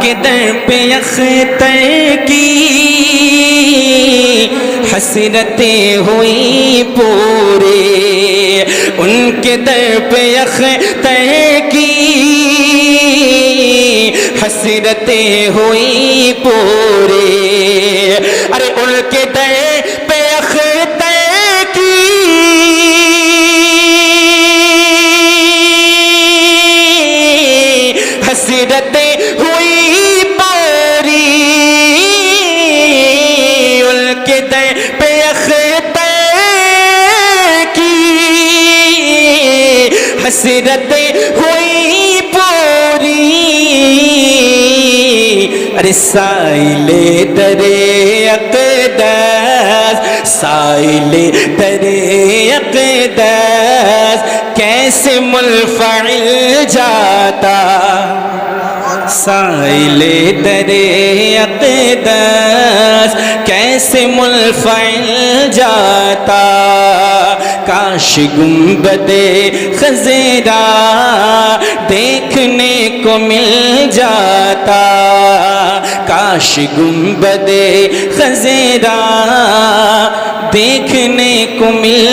کے در پہ اختر کی حسرتیں ہوئی پورے، ان کے در پہ اختر کی حسرتیں ہوئی پورے، ارے ان کے در پہ اختر کی حسرتیں ہوئی پوری، ان کے در پہ اختر کی حسرتیں ہوئی پوری، ارے سائل در اقدس، سائل در اقدس کیسے منفعل جاتا، سائل در اقدس کیسے منفعل جاتا، کاش گنبد خضرا دیکھنے کو مل جاتا، کاش گنبد خضرا دیکھنے کو مل